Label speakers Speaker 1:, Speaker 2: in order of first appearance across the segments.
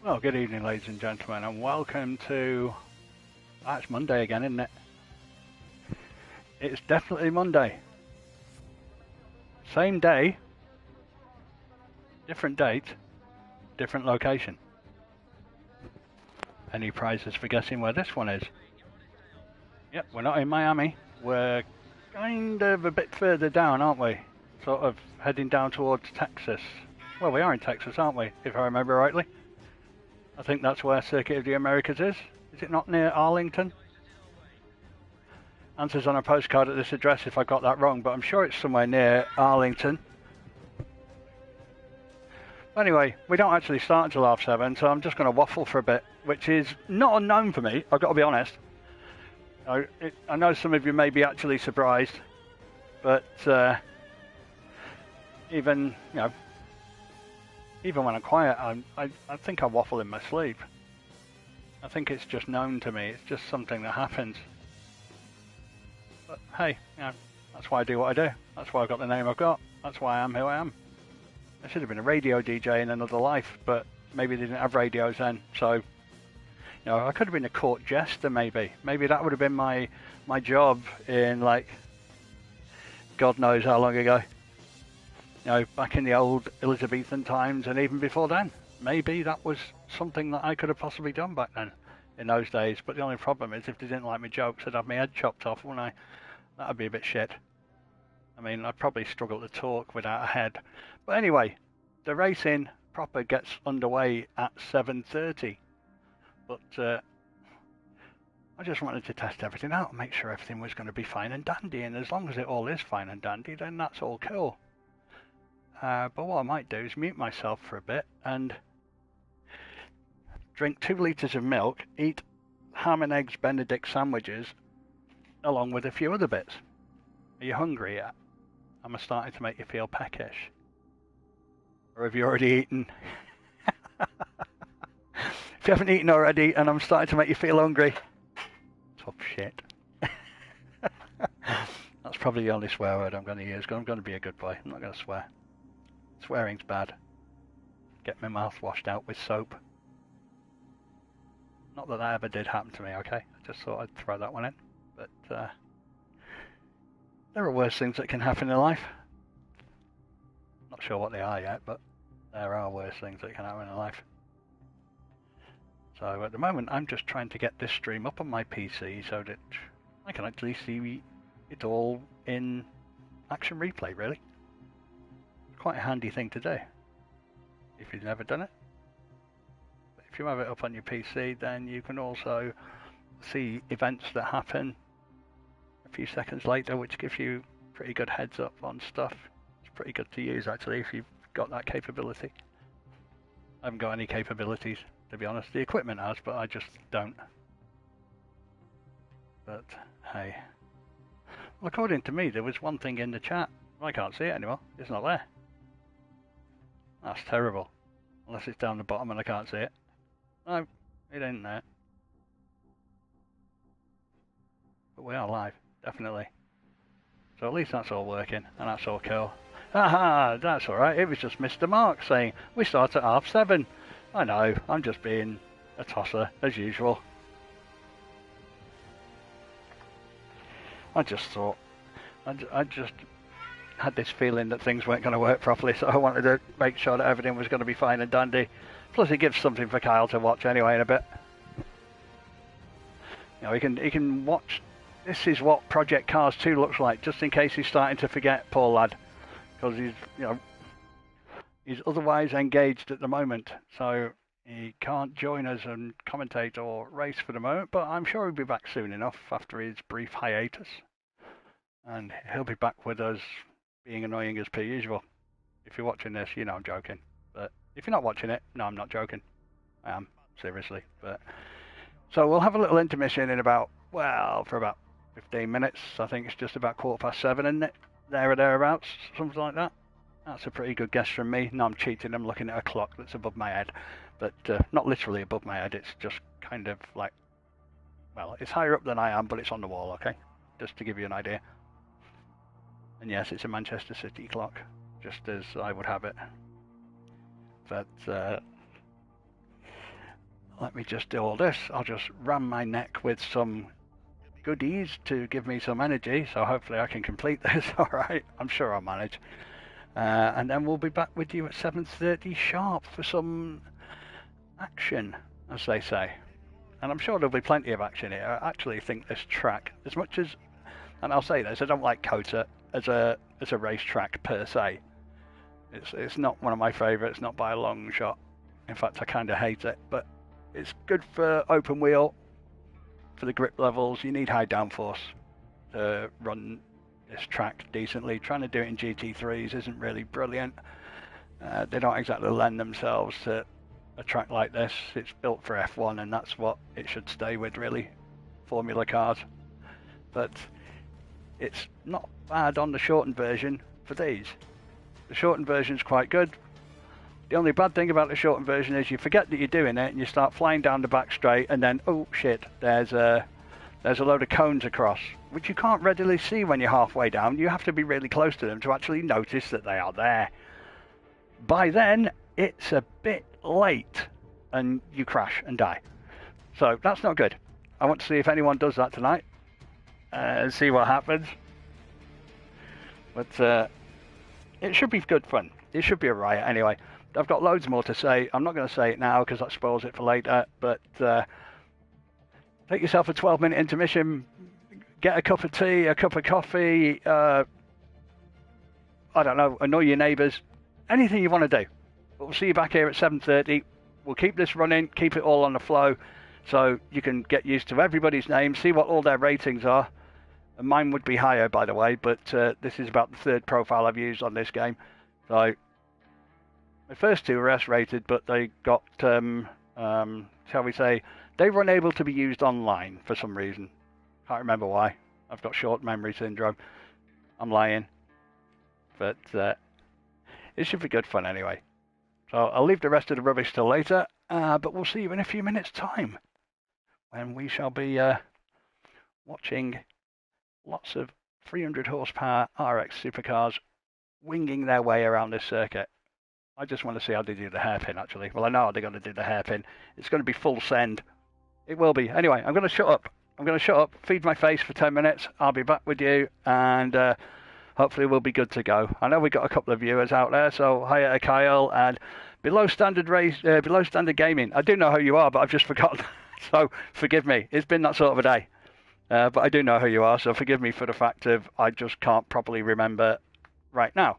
Speaker 1: Well, good evening, ladies and gentlemen, and welcome to... it's Monday again, isn't it? It's definitely Monday. Same day, different date, different location. Any prizes for guessing where this one is? Yep, we're not in Miami. We're kind of a bit further down, aren't we? Sort of heading down towards Texas. Well, we are in Texas, aren't we? If I remember rightly. I think that's where Circuit of the Americas is. Is it not near Arlington? Answers on a postcard at this address if I got that wrong, but I'm sure it's somewhere near Arlington. Anyway, we don't actually start until 7:30, so I'm just going to waffle for a bit, which is not unknown for me, I've got to be honest. I know some of you may be actually surprised, but even when I'm quiet, I think I waffle in my sleep. I think it's just known to me. It's just something that happens. But hey, that's why I do what I do. That's why I've got the name I've got. That's why I am who I am. I should have been a radio DJ in another life, but maybe they didn't have radios then. So, I could have been a court jester maybe. Maybe that would have been my job in, like, God knows how long ago. Back in the old Elizabethan times and even before then. Maybe that was something that I could have possibly done back then, in those days. But the only problem is if they didn't like my jokes, I'd have my head chopped off, wouldn't I? That'd be a bit shit. I mean, I'd probably struggle to talk without a head. But anyway, the racing proper gets underway at 7:30. But I just wanted to test everything out and make sure everything was going to be fine and dandy. And as long as it all is fine and dandy, then that's all cool. But what I might do is mute myself for a bit and drink 2 litres of milk, eat ham and eggs Benedict sandwiches, along with a few other bits. Are you hungry yet? Am I starting to make you feel peckish? Or have you already eaten? If you haven't eaten already and I'm starting to make you feel hungry, tough shit. That's probably the only swear word I'm going to use. I'm going to be a good boy. I'm not going to swear. Swearing's bad. Get my mouth washed out with soap. Not that ever did happen to me, okay? I just thought I'd throw that one in. But there are worse things that can happen in life. Not sure what they are yet, but there are worse things that can happen in life. So at the moment, I'm just trying to get this stream up on my PC so that I can actually see it all in action replay, really. Quite a handy thing to do if you've never done it. But if you have it up on your PC, then you can also see events that happen a few seconds later, which gives you pretty good heads up on stuff. It's pretty good to use actually if you've got that capability. I haven't got any capabilities, to be honest. The equipment has, but I just don't. But hey, well, according to me, there was one thing in the chat. I can't see it anymore. It's not there. That's terrible. Unless it's down the bottom and I can't see it. No, it ain't there. But we are live, definitely. So at least that's all working, and that's all cool. Haha, that's alright. It was just Mr. Mark saying, we start at 7:30. I know, I'm just being a tosser, as usual. I just thought, I just had this feeling that things weren't going to work properly, so I wanted to make sure that everything was going to be fine and dandy. Plus it gives something for Kyle to watch anyway in a bit. He can watch. This is what Project Cars 2 looks like, just in case he's starting to forget, poor lad. Because he's otherwise engaged at the moment, so he can't join us and commentate or race for the moment, but I'm sure he'll be back soon enough after his brief hiatus. And he'll be back with us, being annoying as per usual. If you're watching this, you know I'm joking. But if you're not watching it, no, I'm not joking. I am, seriously. But so we'll have a little intermission in for about 15 minutes. I think it's just about 7:15, isn't it? There or thereabouts, something like that. That's a pretty good guess from me. No, I'm cheating. I'm looking at a clock that's above my head. But not literally above my head. It's just kind of like, well, it's higher up than I am, but it's on the wall, okay? Just to give you an idea. And yes, it's a Manchester City clock, just as I would have it. But let me just do all this. I'll just ram my neck with some goodies to give me some energy, so hopefully I can complete this. All right, I'm sure I'll manage. And then we'll be back with you at 7:30 sharp for some action, as they say. And I'm sure there'll be plenty of action here. I actually think this track, as much as, and I'll say this, I don't like COTA as a racetrack per se. It's not one of my favourites, not by a long shot. In fact, I kind of hate it, but it's good for open wheel, for the grip levels. You need high downforce to run this track decently. Trying to do it in GT3s isn't really brilliant. They don't exactly lend themselves to a track like this. It's built for F1 and that's what it should stay with, really, Formula cars. But it's not bad on the shortened version for these. The shortened version is quite good. The only bad thing about the shortened version is you forget that you're doing it and you start flying down the back straight and then, oh shit, there's a load of cones across, which you can't readily see when you're halfway down. You have to be really close to them to actually notice that they are there. By then, it's a bit late and you crash and die. So that's not good. I want to see if anyone does that tonight and see what happens. But it should be good fun. It should be a riot anyway. I've got loads more to say. I'm not going to say it now because that spoils it for later, but take yourself a 12-minute intermission, get a cup of tea, a cup of coffee, I don't know, annoy your neighbours, anything you want to do. We'll see you back here at 7:30. We'll keep this running, keep it all on the flow, so you can get used to everybody's names, see what all their ratings are. And mine would be higher, by the way, but this is about the third profile I've used on this game. So my first two were S-rated, but they got, shall we say, they were unable to be used online for some reason. Can't remember why. I've got short memory syndrome. I'm lying. But it should be good fun anyway. So I'll leave the rest of the rubbish till later, but we'll see you in a few minutes' time when we shall be watching lots of 300 horsepower RX supercars winging their way around this circuit. I just want to see how they do the hairpin, actually. Well, I know how they're going to do the hairpin. It's going to be full send. It will be. Anyway, I'm going to shut up. I'm going to shut up, feed my face for 10 minutes. I'll be back with you, and hopefully we'll be good to go. I know we've got a couple of viewers out there, so hi to Kyle, and Below Standard Gaming. I do know who you are, but I've just forgotten. So forgive me. It's been that sort of a day. But I do know who you are, so forgive me for the fact of I just can't properly remember right now.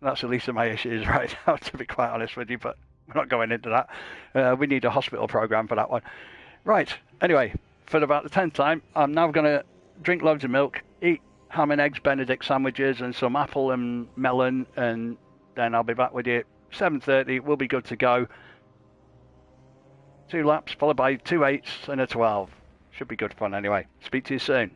Speaker 1: That's the least of my issues right now, to be quite honest with you, but we're not going into that. We need a hospital program for that one. Right, anyway, for about the 10th time, I'm now going to drink loads of milk, eat ham and eggs Benedict sandwiches and some apple and melon, and then I'll be back with you 7:30. We'll be good to go. 2 laps, followed by 2 8s and a 12. Should be good fun anyway. Speak to you soon.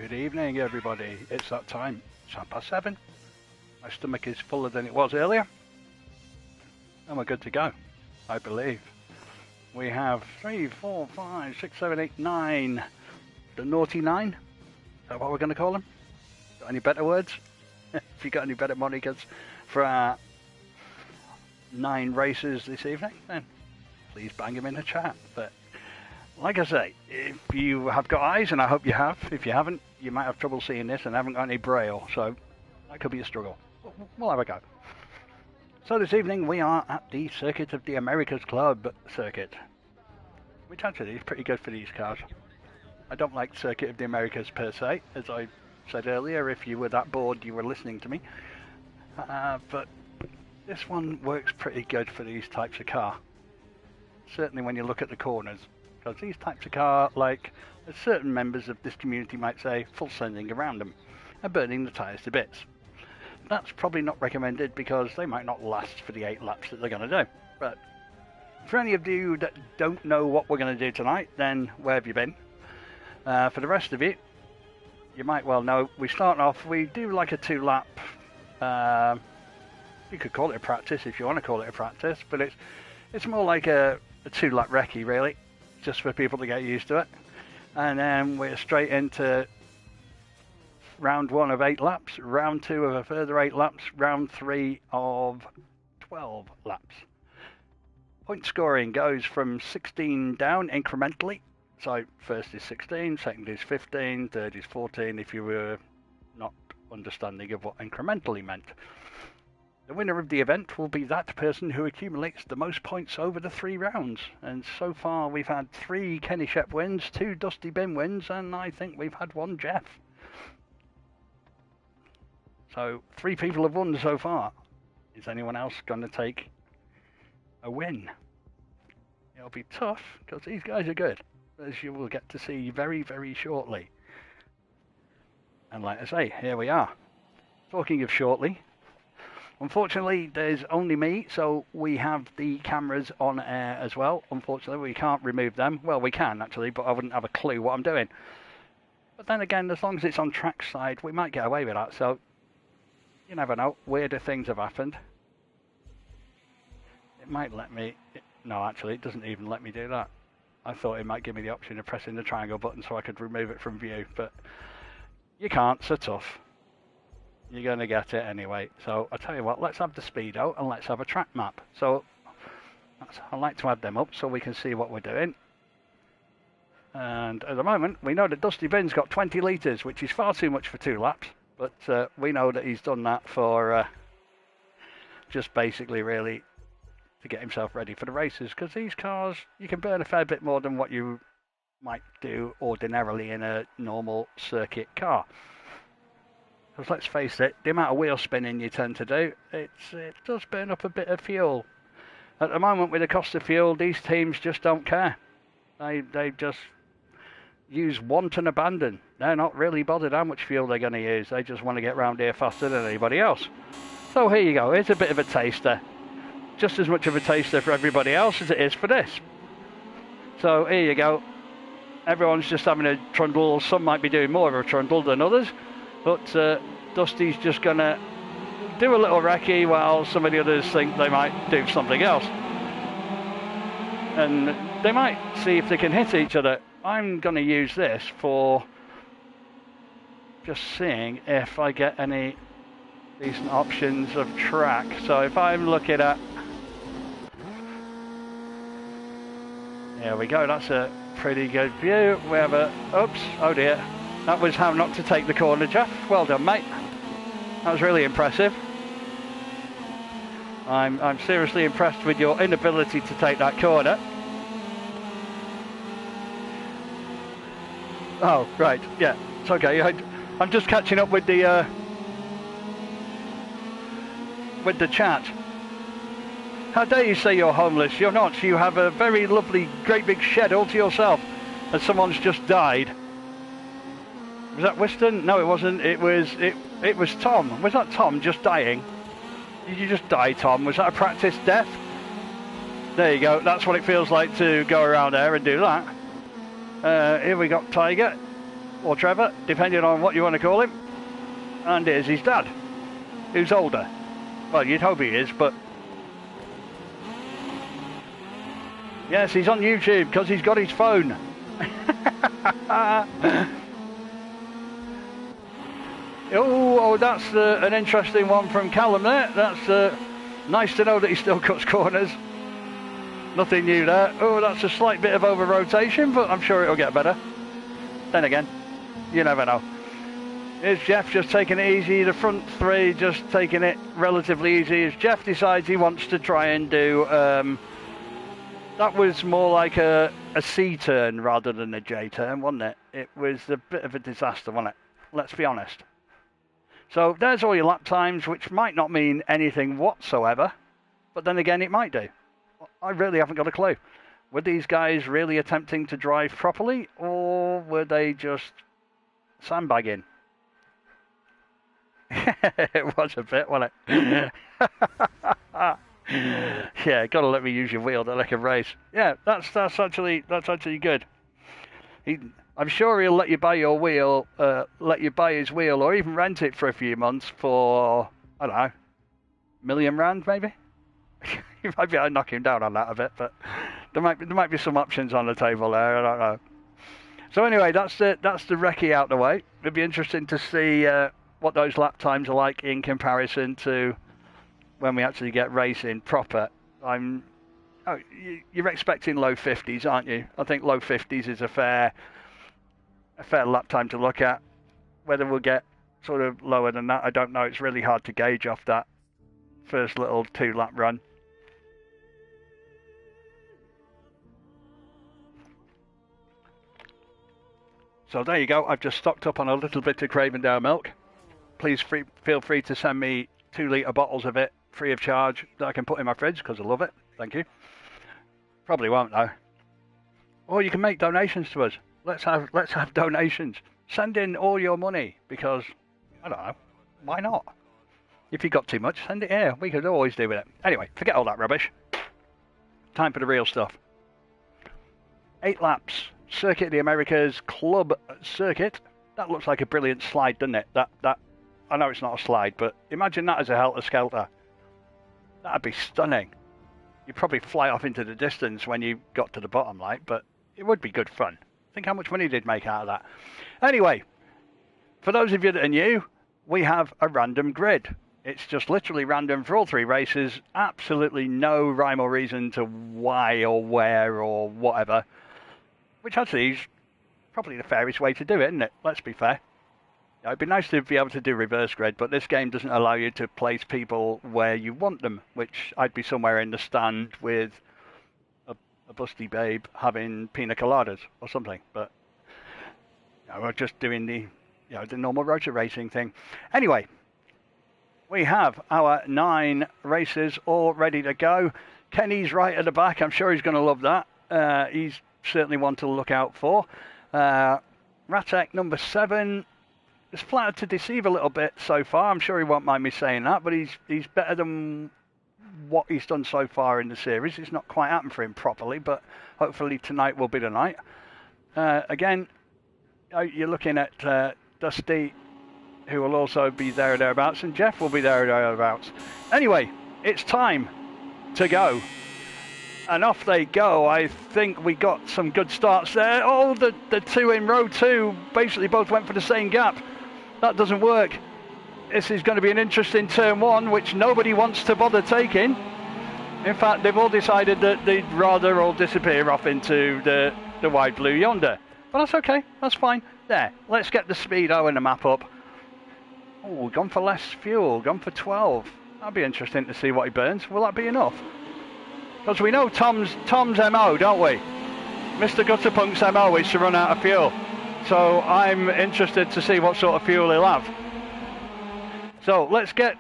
Speaker 1: Good evening, everybody. It's that time. It's 7:30. My stomach is fuller than it was earlier. And we're good to go, I believe. We have 3, 4, 5, 6, 7, 8, 9. The naughty 9. Is that what we're going to call them? Got any better words? If you got any better monikers for our 9 races this evening, then please bang them in the chat. But like I say, if you have got eyes, and I hope you have, if you haven't, you might have trouble seeing this and haven't got any braille, so that could be a struggle. We'll have a go. So this evening we are at the Circuit of the Americas Club circuit, which actually is pretty good for these cars. I don't like Circuit of the Americas per se, as I said earlier. If you were that bored, you were listening to me. But this one works pretty good for these types of car. Certainly when you look at the corners. Because these types of car, like as certain members of this community might say, full sending around them and burning the tyres to bits. That's probably not recommended because they might not last for the 8 laps that they're going to do. But for any of you that don't know what we're going to do tonight, then where have you been? For the rest of you, you might well know, we start off, we do like a 2-lap, you could call it a practice if you want to call it a practice, but it's more like a 2-lap recce really, just for people to get used to it. And then we're straight into round 1 of 8 laps, round 2 of a further 8 laps, round 3 of 12 laps. Point scoring goes from 16 down incrementally. So first is 16, second is 15, third is 14 if you were not understanding of what incrementally meant. The winner of the event will be that person who accumulates the most points over the 3 rounds. And so far we've had 3 Kenny Shep wins, 2 Dusty Bin wins, and I think we've had 1 Jeff. So 3 people have won so far. Is anyone else going to take a win? It'll be tough because these guys are good, as you will get to see very, very shortly. And like I say, here we are. Talking of shortly, unfortunately there's only me, so we have the cameras on air as well. Unfortunately we can't remove them. Well, we can actually, but I wouldn't have a clue what I'm doing. But then again, as long as it's on track side, we might get away with that, so you never know. Weirder things have happened. It might let me... No, actually, it doesn't even let me do that. I thought it might give me the option of pressing the triangle button so I could remove it from view, but you can't, so tough. You're going to get it anyway. So I'll tell you what, let's have the speedo and let's have a track map. So I like to add them up so we can see what we're doing. And at the moment, we know that Dusty Bin's got 20 litres, which is far too much for 2 laps. But we know that he's done that for just basically really to get himself ready for the races, because these cars, you can burn a fair bit more than what you might do ordinarily in a normal circuit car. Because let's face it, the amount of wheel spinning you tend to do, it does burn up a bit of fuel. At the moment, with the cost of fuel, these teams just don't care. They just use want and abandon. They're not really bothered how much fuel they're going to use. They just want to get round here faster than anybody else. So here you go. Here's a bit of a taster. Just as much of a taster for everybody else as it is for this. So here you go. Everyone's just having a trundle. Some might be doing more of a trundle than others. But Dusty's just going to do a little recce while some of the others think they might do something else. And they might see if they can hit each other. I'm going to use this for just seeing if I get any decent options of track. So if I'm looking at... There we go, that's a pretty good view. We have a... Oops, oh dear. That was how not to take the corner, Jeff. Well done, mate. That was really impressive. I'm seriously impressed with your inability to take that corner. Oh, right, yeah, it's okay. I'm just catching up with the chat. How dare you say you're homeless? You're not. You have a very lovely, great big shed all to yourself, and someone's just died. Was that Whiston? No, it wasn't. It was Tom. Was that Tom just dying? Did you just die, Tom? Was that a practice death? There you go. That's what it feels like to go around there and do that. Here we got Tiger. or Trevor, depending on what you want to call him. And here's his dad, who's older. Well, you'd hope he is, but... Yes, he's on YouTube because he's got his phone. Oh, that's an interesting one from Callum there. That's nice to know that he still cuts corners. Nothing new there. Oh, that's a slight bit of over rotation, but I'm sure it'll get better. Then again, you never know. Here's Jeff just taking it easy. The front three just taking it relatively easy as Jeff decides he wants to try and do... that was more like a C turn rather than a J turn, wasn't it? It was a bit of a disaster, wasn't it? Let's be honest. So there's all your lap times, which might not mean anything whatsoever, but then again, it might do. I really haven't got a clue. Were these guys really attempting to drive properly, or were they just sandbagging? It was a bit, wasn't it? Yeah, gotta let me use your wheel to like a race. Yeah, that's actually good. I'm sure he'll let you buy your wheel, let you buy his wheel, or even rent it for a few months for, I don't know, £1,000,000 maybe. You might be able to knock him down on that a bit, but there might be some options on the table there. I don't know. So anyway, that's the recce out the way. It'd be interesting to see what those lap times are like in comparison to when we actually get racing proper. You're expecting low 50s, aren't you? I think low 50s is a fair lap time to look at. Whether we'll get sort of lower than that, I don't know. It's really hard to gauge off that first little 2-lap run. So there you go. I've just stocked up on a little bit of Cravendale milk. Please feel free to send me 2-litre bottles of it free of charge that I can put in my fridge because I love it. Thank you. Probably won't though. Or you can make donations to us. Let's have donations. Send in all your money because I don't know. Why not? If you got too much, send it here. We could always do with it. Anyway, forget all that rubbish. Time for the real stuff. 8 laps. Circuit of the Americas Club Circuit. That looks like a brilliant slide, doesn't it? That I know it's not a slide, but imagine that as a helter-skelter. That'd be stunning. You'd probably fly off into the distance when you got to the bottom, like, but it would be good fun. Think how much money they'd make out of that. Anyway, for those of you that are new, we have a random grid. It's just literally random for all 3 races. Absolutely no rhyme or reason to why or where or whatever. Which actually is probably the fairest way to do it, isn't it? Let's be fair. It'd be nice to be able to do reverse grid, but this game doesn't allow you to place people where you want them, which I'd be somewhere in the stand with a busty babe having pina coladas or something. But we're just doing the normal rotor racing thing. Anyway, we have our 9 races all ready to go. Kenny's right at the back. I'm sure he's going to love that. He's certainly one to look out for. Ratek number 7 is flattered to deceive a little bit so far. I'm sure he won't mind me saying that, but he's better than what he's done so far in the series. It's not quite happened for him properly, but hopefully tonight will be the night. Again, you're looking at Dusty, who will also be there or thereabouts, and Jeff will be there or thereabouts. Anyway, it's time to go. And off they go. I think we got some good starts there. Oh, the 2 in row 2 basically both went for the same gap. That doesn't work. This is going to be an interesting turn 1, which nobody wants to bother taking. In fact, they've all decided that they'd rather all disappear off into the wide blue yonder. But that's okay. That's fine. There. Let's get the speedo and the map up. Oh, gone for less fuel. Gone for 12. That'll be interesting to see what he burns. Will that be enough? Because we know Tom's MO, don't we? Mr. Gutterpunk's MO is to run out of fuel. So I'm interested to see what sort of fuel he'll have. So let's get...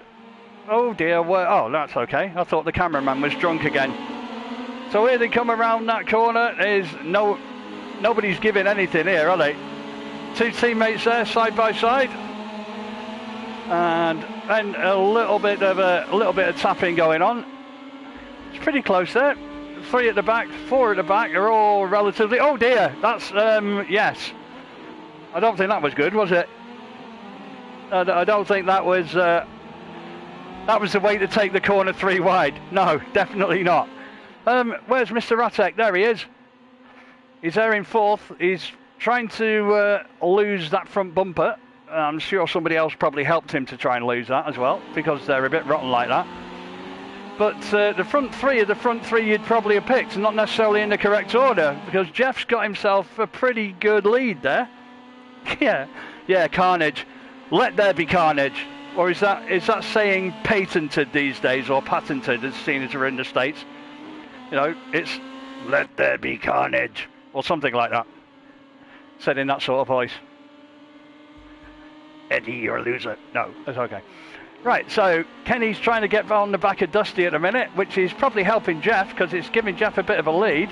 Speaker 1: Oh dear, oh, that's okay. I thought the cameraman was drunk again. So here they come around that corner. Nobody's giving anything here, are they? 2 teammates there, side by side. And then a little bit of tapping going on. It's pretty close there. 3 at the back, 4 at the back are all relatively... Oh dear, that's, yes. I don't think that was good, was it? I don't think that was the way to take the corner 3 wide. No, definitely not. Where's Mr. Ratek? There he is. He's there in 4th. He's trying to lose that front bumper. I'm sure somebody else probably helped him to try and lose that as well, because they're a bit rotten like that. But the front 3 are the front 3 you'd probably have picked, not necessarily in the correct order, because Jeff's got himself a pretty good lead there. Yeah, carnage. Let there be carnage. Or is that saying patented these days, or patented, as seen as we're in the States? You know, it's let there be carnage, or something like that. Said in that sort of voice. Eddie, you're a loser. No, that's okay. Right, so Kenny's trying to get on the back of Dusty at the minute, which is probably helping Jeff, because it's giving Jeff a bit of a lead.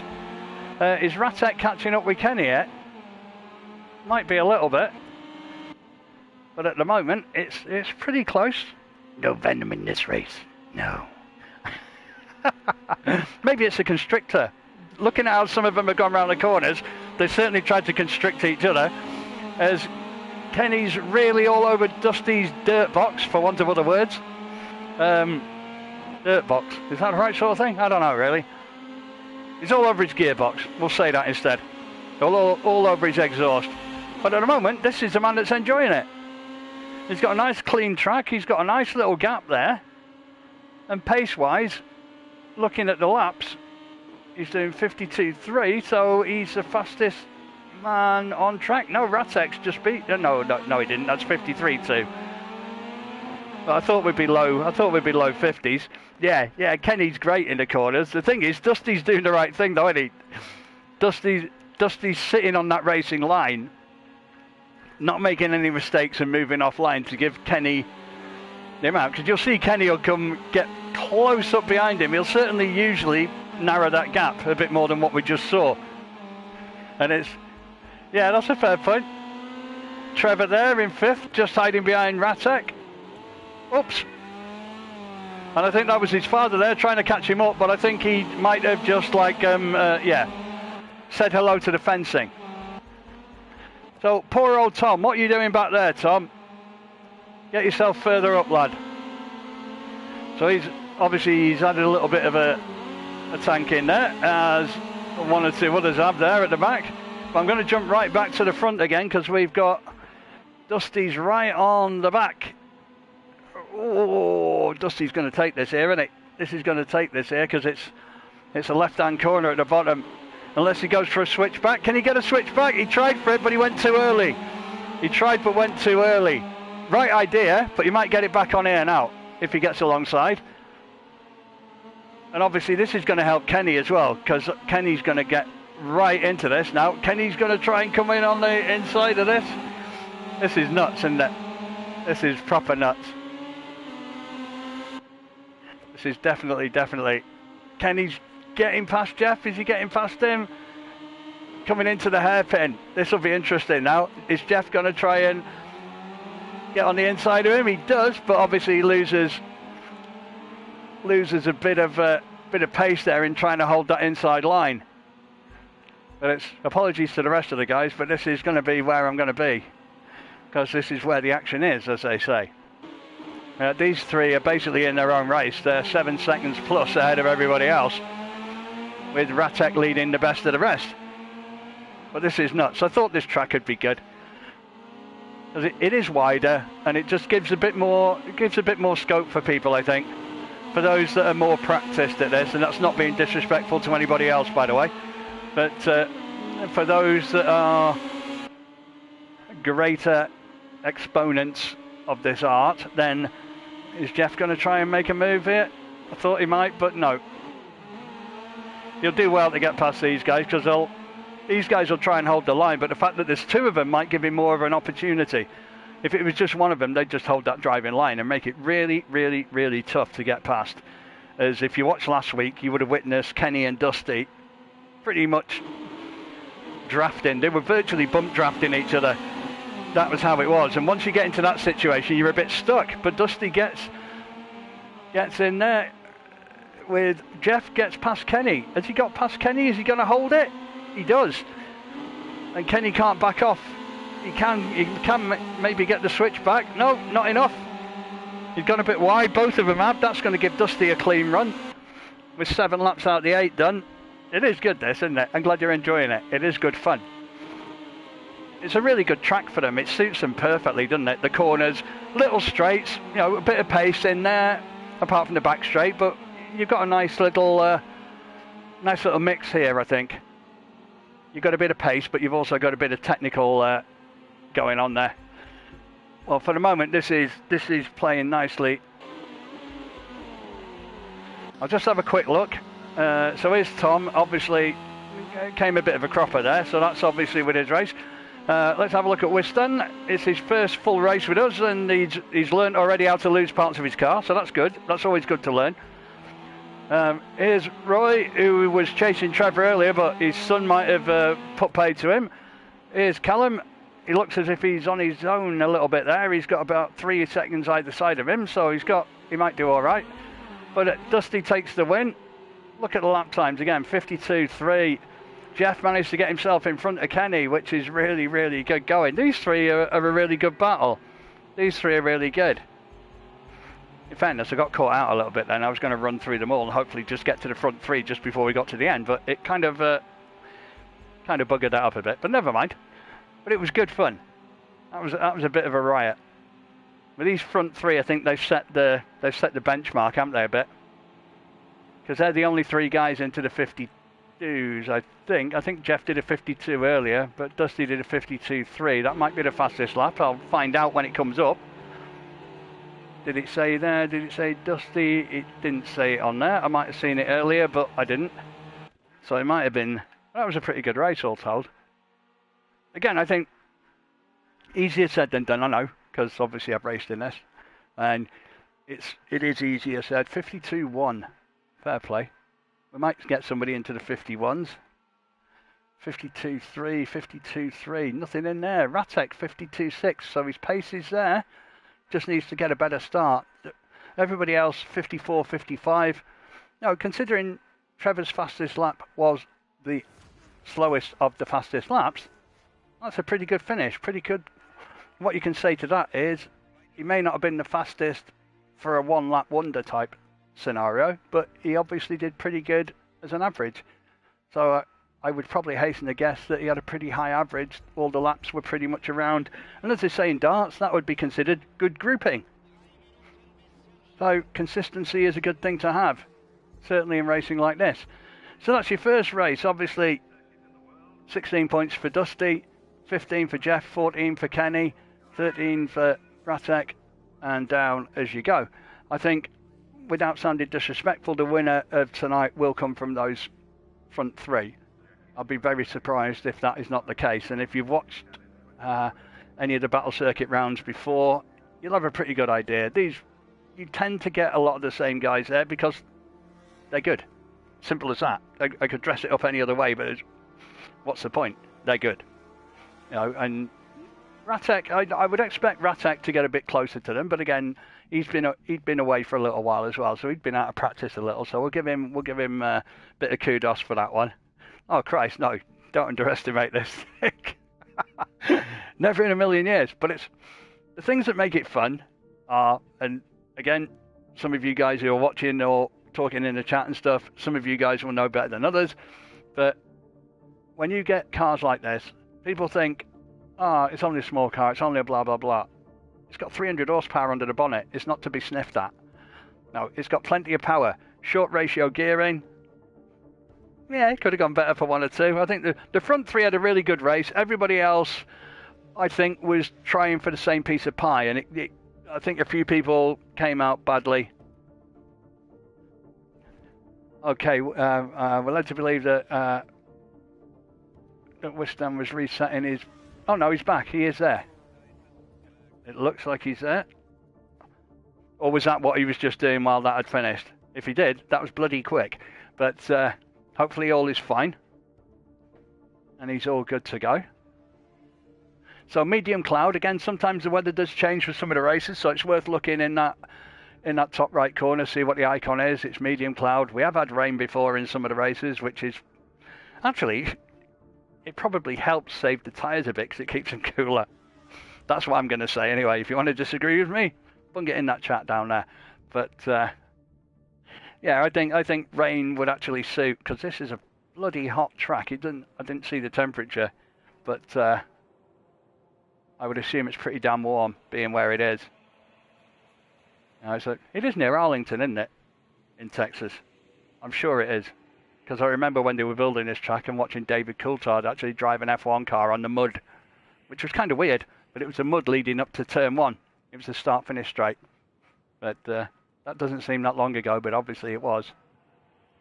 Speaker 1: Is Ratek catching up with Kenny yet? Might be a little bit. But at the moment, it's pretty close. No venom in this race. No. Maybe it's a constrictor. Looking at how some of them have gone around the corners, they certainly tried to constrict each other. As Kenny's really all over Dusty's dirt box, for want of other words. Dirt box. Is that the right sort of thing? I don't know, really. He's all over his gearbox. We'll say that instead. All over his exhaust. But at the moment, this is the man that's enjoying it. He's got a nice clean track. He's got a nice little gap there. And pace-wise, looking at the laps, he's doing 52.3, so he's the fastest man on track. No, Ratek's just beat... No, he didn't. That's 53.2. But I thought we'd be low 50s. Yeah, Kenny's great in the corners. The thing is, Dusty's doing the right thing, though, isn't he? Dusty's sitting on that racing line, not making any mistakes and moving offline to give Kenny the amount. Because you'll see Kenny will come get close up behind him. He'll certainly usually narrow that gap a bit more than what we just saw. And that's a fair point. Trevor there in 5th, just hiding behind Ratek. Oops. And I think that was his father there trying to catch him up, but I think he might have just said hello to the fencing. So, poor old Tom, what are you doing back there, Tom? Get yourself further up, lad. So he's added a little bit of a tank in there, as one or two others have there at the back. But I'm going to jump right back to the front again, because we've got Dusty's right on the back. Oh, Dusty's going to take this here, isn't it? This is going to take this here, because it's a left-hand corner at the bottom. Unless he goes for a switchback. Can he get a switchback? He tried for it, but he went too early. He tried but went too early. Right idea, but you might get it back on here now if he gets alongside. And obviously this is going to help Kenny as well, because Kenny's going to get right into this now. Kenny's going to try and come in on the inside of this. This is nuts, isn't it? This is proper nuts. This is definitely. Kenny's getting past Jeff. Is he getting past him? Coming into the hairpin. This will be interesting now. Is Jeff going to try and get on the inside of him? He does, but obviously he loses a bit of pace there in trying to hold that inside line. But it's apologies to the rest of the guys, but this is going to be where I'm going to be, because this is where the action is, as they say. These three are basically in their own race. They're 7 seconds plus ahead of everybody else, with Ratek leading the best of the rest. But this is nuts. I thought this track would be good, because it is wider, and it just gives a bit more scope for people, I think, for those that are more practiced at this. And that's not being disrespectful to anybody else, by the way, but for those that are greater exponents of this art, then is Jeff going to try and make a move here? I thought he might, but no. He'll do well to get past these guys, because these guys will try and hold the line, but the fact that there's two of them might give him more of an opportunity. If it was just one of them, they'd just hold that driving line and make it really, really, really tough to get past. As if you watched last week, you would have witnessed Kenny and Dusty pretty much drafting. They were virtually bump drafting each other. That was how it was. And once you get into that situation, you're a bit stuck. But Dusty gets in there with Jeff, gets past Kenny. Has he got past Kenny? Is he going to hold it? He does. And Kenny can't back off He can maybe get the switch back. No, not enough. He's gone a bit wide. Both of them have. That's going to give Dusty a clean run. With 7 laps out of the 8 done. It is good, this, isn't it? I'm glad you're enjoying it. It is good fun. It's a really good track for them. It suits them perfectly, doesn't it? The corners, little straights, you know, a bit of pace in there, apart from the back straight. But you've got a nice little mix here, I think. You've got a bit of pace, but you've also got a bit of technical going on there. Well, for the moment, this is playing nicely. I'll just have a quick look. So here's Tom. Obviously, came a bit of a cropper there, so that's obviously with his race. Let's have a look at Whiston. It's his first full race with us, and he's learned already how to lose parts of his car, so that's good. That's always good to learn. Here's Roy, who was chasing Trevor earlier, but his son might have put paid to him. Here's Callum. He looks as if he's on his own a little bit there. He's got about 3 seconds either side of him, so he might do all right. But Dusty takes the win. Look at the lap times again, 52.3. Jeff managed to get himself in front of Kenny, which is really, really good going. These three are a really good battle. These three are really good. In fairness, I got caught out a little bit then. I was going to run through them all and hopefully just get to the front 3 just before we got to the end, but it kind of buggered that up a bit. But never mind. But it was good fun. That was a bit of a riot. With these front 3, I think they've set the benchmark, haven't they, a bit? Because they're the only 3 guys into the 52s, I think. I think Jeff did a 52 earlier, but Dusty did a 52.3. That might be the fastest lap. I'll find out when it comes up. Did it say there? Did it say Dusty? It didn't say it on there. I might have seen it earlier, but I didn't. So it might have been... That was a pretty good race, all told. Again, I think easier said than done, I know, because obviously I've raced in this. And it is easier said. 52.1. Fair play. We might get somebody into the 51s. 52.3, 52.3. Nothing in there. Ratek, 52.6. So his pace is there. Just needs to get a better start. Everybody else, 54, 55. No, considering Trevor's fastest lap was the slowest of the fastest laps, that's a pretty good finish. Pretty good. What you can say to that is he may not have been the fastest for a one-lap wonder type scenario, but he obviously did pretty good as an average. So I would probably hasten to guess that he had a pretty high average. All the laps were pretty much around, and as they say in darts, that would be considered good grouping. So consistency is a good thing to have, certainly in racing like this. So that's your first race. Obviously 16 points for Dusty, 15 for Jeff, 14 for Kenny, 13 for Ratek, and down as you go. I think, without sounding disrespectful, the winner of tonight will come from those front 3. I'll be very surprised if that is not the case. And if you've watched any of the battle circuit rounds before, you'll have a pretty good idea. You tend to get a lot of the same guys there because they're good. Simple as that. I could dress it up any other way, but what's the point? They're good. You know, and Ratek, I would expect Ratek to get a bit closer to them, but again, he'd been away for a little while as well, so he'd been out of practice a little. So we'll give him a bit of kudos for that one. Oh Christ, no! Don't underestimate this thing. Never in a million years. But it's the things that make it fun are, and again, some of you guys who are watching or talking in the chat and stuff, some of you guys will know better than others. But when you get cars like this, people think, it's only a small car, it's only a blah, blah, blah. It's got 300 horsepower under the bonnet. It's not to be sniffed at. No, it's got plenty of power. Short ratio gearing. Yeah, it could have gone better for 1 or 2. I think the front 3 had a really good race. Everybody else, I think, was trying for the same piece of pie. And I think a few people came out badly. Okay, we're led to believe that Whiston was resetting his... Oh no, he's back. He is there. It looks like he's there. Or was that what he was just doing while that had finished? If he did, that was bloody quick. But hopefully all is fine. And he's all good to go. So medium cloud. Again, sometimes the weather does change for some of the races, so it's worth looking in that top right corner, see what the icon is. It's medium cloud. We have had rain before in some of the races, which is... Actually, it probably helps save the tyres a bit because it keeps them cooler. That's what I'm going to say anyway. If you want to disagree with me, bung it in that chat down there. But yeah, I think rain would actually suit because this is a bloody hot track. I didn't see the temperature, but I would assume it's pretty damn warm being where it is. So it is near Arlington, isn't it, in Texas? I'm sure it is. Because I remember when they were building this track and watching David Coulthard actually drive an F1 car on the mud, which was kind of weird, but it was the mud leading up to turn 1. It was a start-finish straight. But that doesn't seem that long ago, but obviously it was.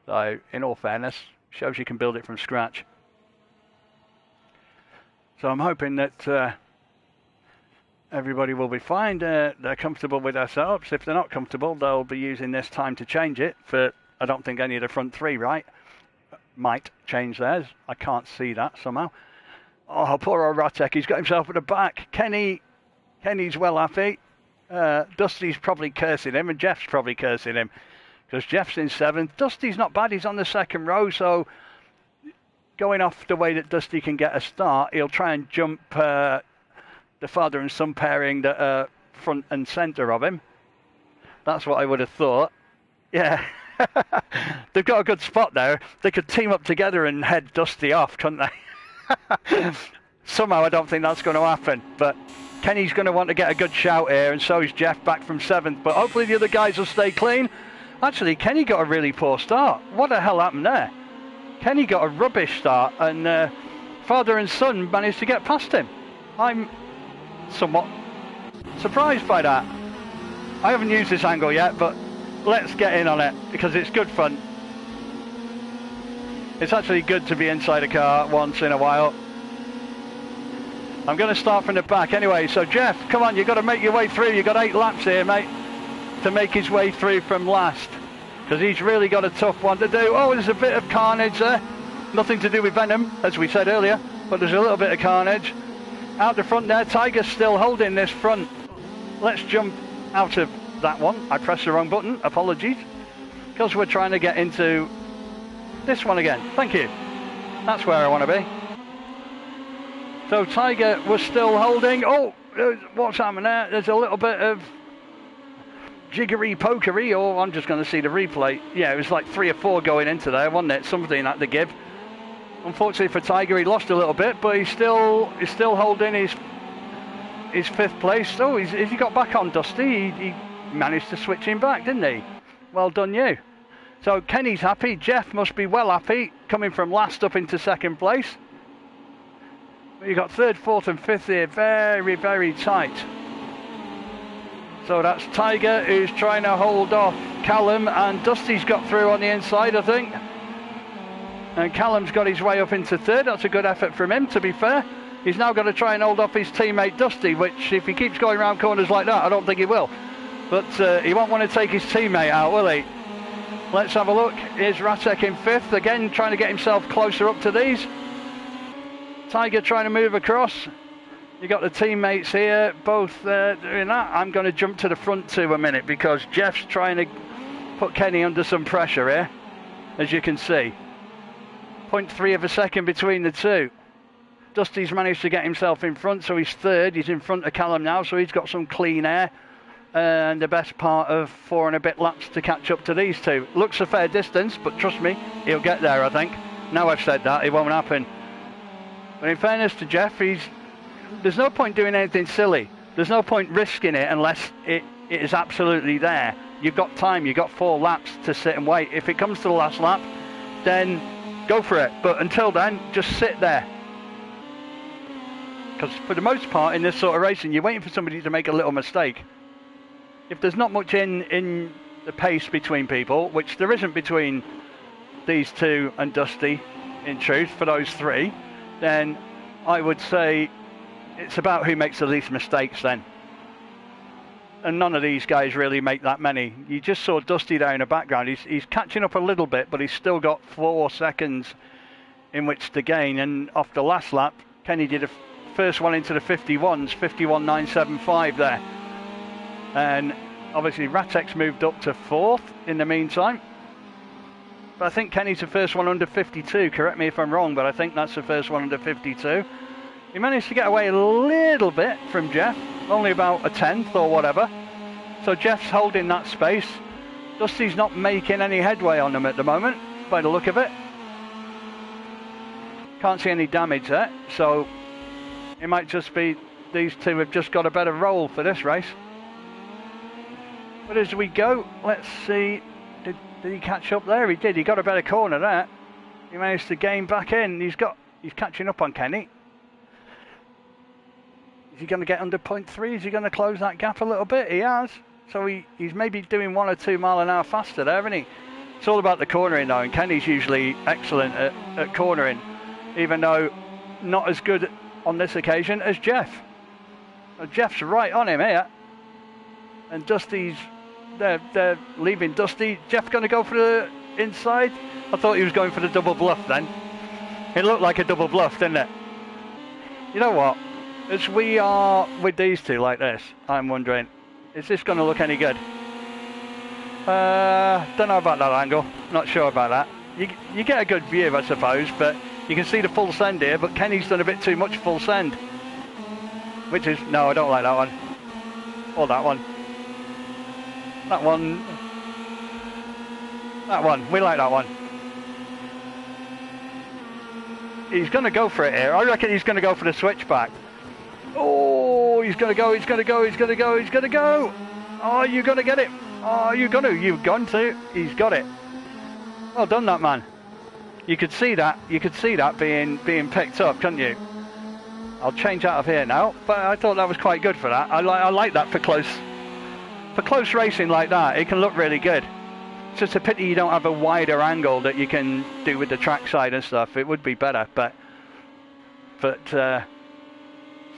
Speaker 1: So, in all fairness, shows you can build it from scratch. So I'm hoping that everybody will be fine. They're comfortable with their setups. If they're not comfortable, they'll be using this time to change it. For I don't think any of the front 3, right? Might change theirs. I can't see that somehow. Oh, poor old Ratek, he's got himself at the back. Kenny's well happy. Dusty's probably cursing him, and Jeff's probably cursing him. Because Jeff's in 7th. Dusty's not bad, he's on the 2nd row, so going off the way that Dusty can get a start, he'll try and jump the father and son pairing that are front and centre of him. That's what I would have thought. Yeah. They've got a good spot there. They could team up together and head Dusty off, couldn't they? Somehow I don't think that's going to happen, but Kenny's going to want to get a good shout here, and so is Jeff back from 7th, but hopefully the other guys will stay clean. Actually, Kenny got a really poor start. What the hell happened there? Kenny got a rubbish start, and father and son managed to get past him. I'm somewhat surprised by that. I haven't used this angle yet, but let's get in on it because it's good fun. It's actually good to be inside a car once in a while. I'm going to start from the back anyway. So Jeff, come on, you've got to make your way through. You've got 8 laps here, mate, to make his way through from last, because he's really got a tough one to do. Oh, there's a bit of carnage there. Nothing to do with Venom, as we said earlier, but there's a little bit of carnage. Out the front there, Tiger's still holding this front. Let's jump out of that one. I pressed the wrong button, apologies, because we're trying to get into this one again. Thank you. That's where I want to be. So Tiger was still holding. Oh, what's happening there? There's a little bit of jiggery pokery, or I'm just going to see the replay. Yeah, it was like 3 or 4 going into there, wasn't it? Something had to give. Unfortunately for Tiger, he lost a little bit, but he's still holding his 5th place. Oh, he got back on Dusty. He managed to switch him back, didn't he? Well done, you. So Kenny's happy. Jeff must be well happy, coming from last up into 2nd place. You've got 3rd, 4th and 5th here, very, very tight. So that's Tiger who's trying to hold off Callum, and Dusty's got through on the inside, I think. And Callum's got his way up into 3rd. That's a good effort from him, to be fair. He's now got to try and hold off his teammate Dusty, which if he keeps going around corners like that, I don't think he will. But he won't want to take his teammate out, will he? Let's have a look. Here's Ratek in 5th, again trying to get himself closer up to these. Tiger trying to move across. You got the teammates here, both doing that. I'm going to jump to the front 2 a minute because Jeff's trying to put Kenny under some pressure here, as you can see. 0.3 of a second between the 2. Dusty's managed to get himself in front, so he's 3rd. He's in front of Callum now, so he's got some clean air. And the best part of 4 and a bit laps to catch up to these 2. Looks a fair distance, but trust me, he'll get there, I think. Now I've said that, it won't happen. But in fairness to Jeff, there's no point doing anything silly. There's no point risking it unless it is absolutely there. You've got time, you've got 4 laps to sit and wait. If it comes to the last lap, then go for it. But until then, just sit there. Because for the most part in this sort of racing, you're waiting for somebody to make a little mistake. If there's not much in the pace between people, which there isn't between these 2 and Dusty, in truth, for those 3, then I would say it's about who makes the least mistakes then. And none of these guys really make that many. You just saw Dusty there in the background. He's catching up a little bit, but he's still got 4 seconds in which to gain. And off the last lap, Kenny did a first one into the 51s, 51.975 there. And obviously Ratek's moved up to 4th in the meantime. But I think Kenny's the first one under 52. Correct me if I'm wrong, but I think that's the first one under 52. He managed to get away a little bit from Jeff, only about a tenth or whatever. So Jeff's holding that space. Dusty's not making any headway on him at the moment, by the look of it. Can't see any damage there, so it might just be these two have just got a better roll for this race. But as we go, let's see, did he catch up there? He did, he got a better corner there. He managed to gain back in, he's catching up on Kenny. Is he going to get under 0.3? Is he going to close that gap a little bit? He has. So he's maybe doing 1 or 2 miles an hour faster there, isn't he? It's all about the cornering though, and Kenny's usually excellent at cornering, even though not as good on this occasion as Jeff. So Jeff's right on him here. And Dusty's, they're leaving Dusty. Jeff going to go for the inside? I thought he was going for the double bluff then. It looked like a double bluff, didn't it? You know what? As we are with these two like this, I'm wondering, is this going to look any good? Don't know about that angle. Not sure about that. You get a good view, I suppose, but you can see the full send here, but Kenny's done a bit too much full send. Which is, no, I don't like that one. Or that one. That one. That one. We like that one. He's going to go for it here. I reckon he's going to go for the switchback. Oh, he's going to go, he's going to go, he's going to go, he's going to go. Oh, you're going to get it. Oh, you've gone to. He's got it. Well done, that man. You could see that. You could see that being picked up, couldn't you? I'll change out of here now. But I thought that was quite good for that. I like that for close racing like that. It can look really good. It's just a pity you don't have a wider angle that you can do with the trackside and stuff. It would be better, but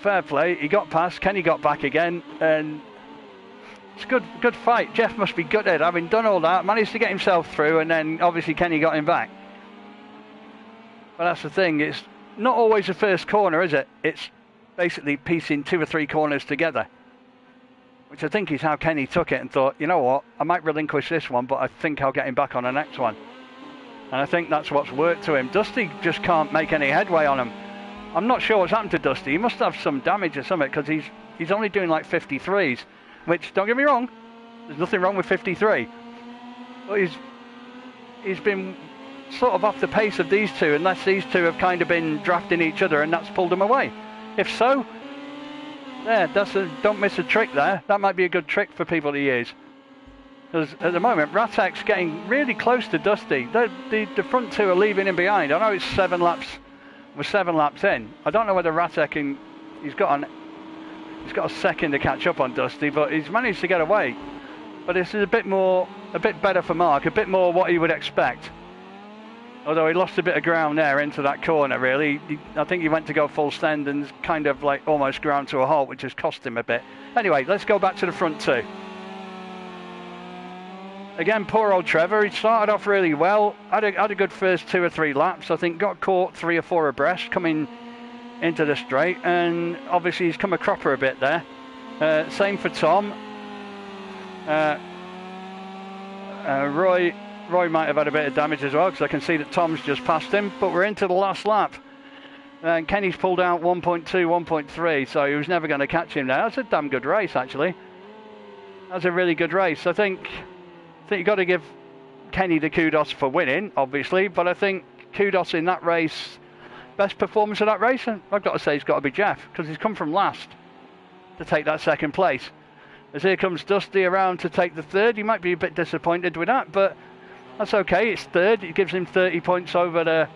Speaker 1: fair play. He got past. Kenny got back again, and it's a good fight. Jeff must be gutted, having done all that, managed to get himself through, and then obviously Kenny got him back. But that's the thing, it's not always the first corner, is it? It's basically piecing 2 or 3 corners together, which I think is how Kenny took it and thought, you know what, I might relinquish this one, but I think I'll get him back on the next one. And I think that's what's worked to him. Dusty just can't make any headway on him. I'm not sure what's happened to Dusty. He must have some damage or something, because he's only doing like 53s. Which, don't get me wrong, there's nothing wrong with 53. But he's been sort of off the pace of these two, unless these two have kind of been drafting each other and that's pulled him away. If so, there, don't miss a trick there. That might be a good trick for people to use. Because at the moment, Ratek's getting really close to Dusty. The front two are leaving him behind. I know it's 7 laps. We're 7 laps in. I don't know whether Ratek he's got a second to catch up on Dusty, but he's managed to get away. But this is a bit better for Mark, a bit more what he would expect. Although he lost a bit of ground there into that corner, really. I think he went to go full send and kind of like almost ground to a halt, which has cost him a bit. Anyway, let's go back to the front two. Again, poor old Trevor. He started off really well. Had a good first 2 or 3 laps. I think got caught 3 or 4 abreast coming into the straight, and obviously he's come a cropper a bit there. Same for Tom. Roy might have had a bit of damage as well, because I can see that Tom's just passed him, but we're into the last lap. And Kenny's pulled out 1.2, 1.3, so he was never going to catch him there. That's a damn good race, actually. That's a really good race. I think you've got to give Kenny the kudos for winning, obviously, but I think kudos in that race, best performance of that race, I've got to say it's got to be Jeff, because he's come from last to take that second place. As here comes Dusty around to take the third. He might be a bit disappointed with that, but that's okay. It's third. It gives him 30 points over the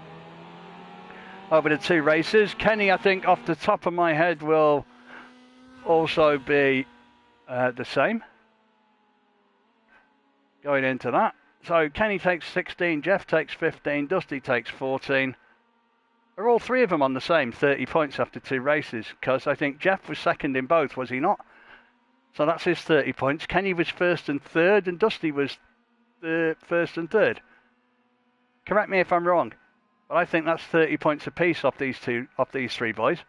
Speaker 1: 2 races. Kenny, I think, off the top of my head, will also be the same going into that. So Kenny takes 16, Jeff takes 15, Dusty takes 14. Are all 3 of them on the same 30 points after 2 races? Because I think Jeff was second in both, was he not? So that's his 30 points. Kenny was first and third, and Dusty was the first and third. Correct me if I'm wrong, but I think that's 30 points apiece off these 3 boys.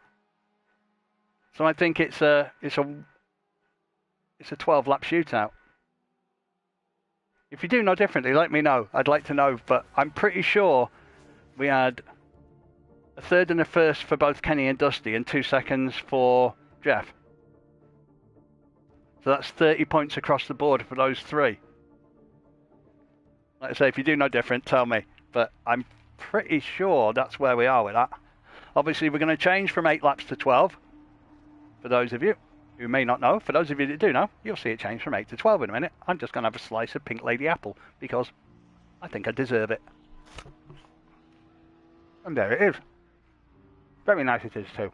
Speaker 1: So I think it's a 12-lap shootout. If you do know differently, let me know. I'd like to know, but I'm pretty sure we had a third and a first for both Kenny and Dusty and 2 seconds for Jeff. So that's 30 points across the board for those three. Like I say, if you do know different, tell me. But I'm pretty sure that's where we are with that. Obviously, we're going to change from 8 laps to 12. For those of you who may not know, for those of you that do know, you'll see it change from 8 to 12 in a minute. I'm just going to have a slice of Pink Lady Apple because I think I deserve it. And there it is. Very nice it is too.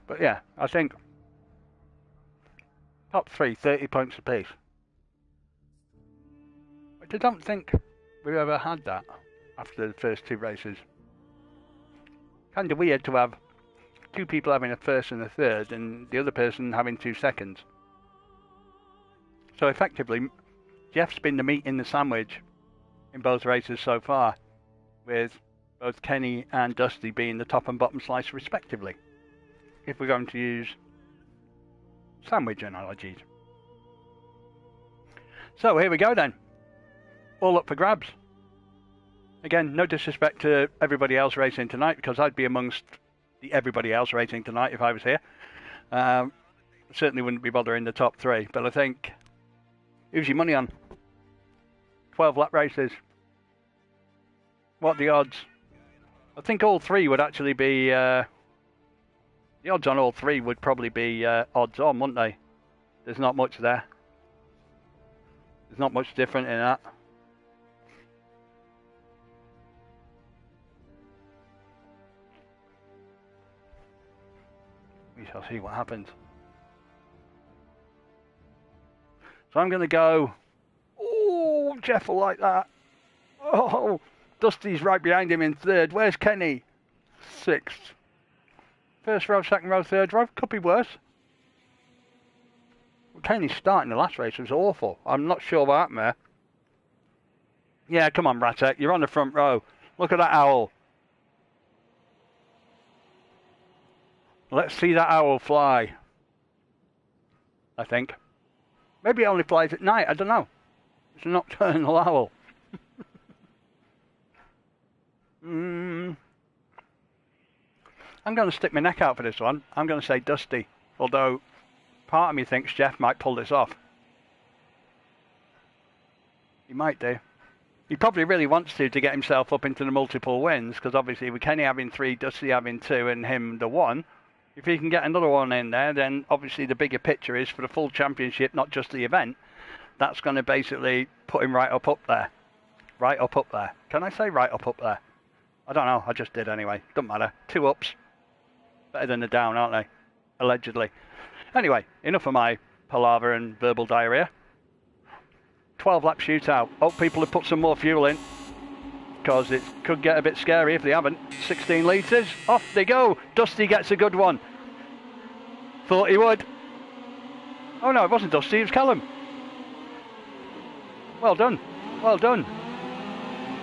Speaker 1: But yeah, I think top three, 30 points apiece. I don't think we've ever had that after the first two races. Kind of weird to have two people having a first and a third and the other person having 2 seconds. So effectively, Jeff's been the meat in the sandwich in both races so far, with both Kenny and Dusty being the top and bottom slice respectively, if we're going to use sandwich analogies. So here we go then. All up for grabs. Again, no disrespect to everybody else racing tonight, because I'd be amongst the everybody else racing tonight if I was here. Certainly wouldn't be bothering the top three, but I think, who's your money on? 12 lap races. What are the odds? I think all three would actually be, the odds on all three would probably be odds on, wouldn't they? There's not much there. There's not much different in that. We shall see what happens. So I'm going to go. Oh, Jeff will like that. Oh, Dusty's right behind him in third. Where's Kenny? Sixth. First row, second row, third row. Could be worse. Well, Kenny's starting the last race was awful. I'm not sure what happened there. Yeah, come on, Ratek. You're on the front row. Look at that owl. Let's see that owl fly. I think. Maybe it only flies at night. I don't know. It's a nocturnal owl. I'm going to stick my neck out for this one. I'm going to say Dusty. Although, part of me thinks Jeff might pull this off. He might do. He probably really wants to get himself up into the multiple wins, because obviously with Kenny having 3, Dusty having 2, and him the 1, if he can get another one in there, then obviously the bigger picture is for the full championship, not just the event. That's going to basically put him right up there. Right up there. Can I say right up there? I don't know. I just did anyway. Doesn't matter. 2 ups. Better than the down, aren't they? Allegedly. Anyway, enough of my palaver and verbal diarrhea. 12 lap shootout. Hope people have put some more fuel in, because it could get a bit scary if they haven't. 16 litres. Off they go. Dusty gets a good one. Thought he would. Oh no, it wasn't Dusty, it was Callum. Well done. Well done.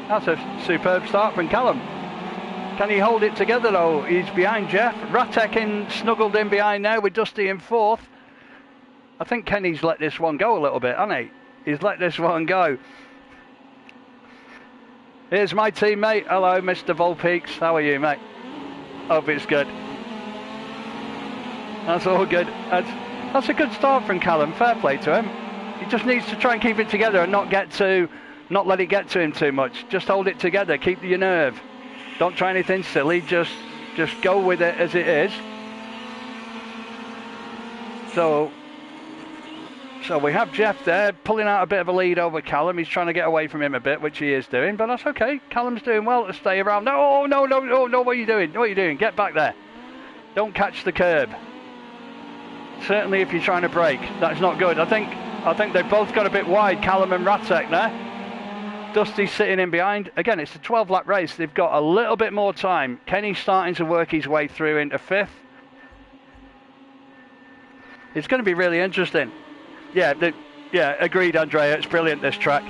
Speaker 1: That's a superb start from Callum. Can he hold it together though? He's behind Jeff. Ratek snuggled in behind there with Dusty in 4th. I think Kenny's let this one go a little bit, hasn't he? He's let this one go. Here's my teammate. Hello, Mr. Volpeaks. How are you, mate? Hope it's good. That's all good. That's a good start from Callum. Fair play to him. He just needs to try and keep it together and not let it get to him too much. Just hold it together. Keep your nerve. Don't try anything silly. Just go with it as it is. So we have Jeff there pulling out a bit of a lead over Callum. He's trying to get away from him a bit, which he is doing, but that's okay. Callum's doing well to stay around. No, what are you doing? What are you doing? Get back there. Don't catch the curb. Certainly if you're trying to brake, that's not good. I think they've both got a bit wide, Callum and Ratek there. Dusty's sitting in behind. Again, it's a 12-lap race. They've got a little bit more time. Kenny's starting to work his way through into 5th. It's going to be really interesting. Yeah, agreed, Andrea. It's brilliant, this track.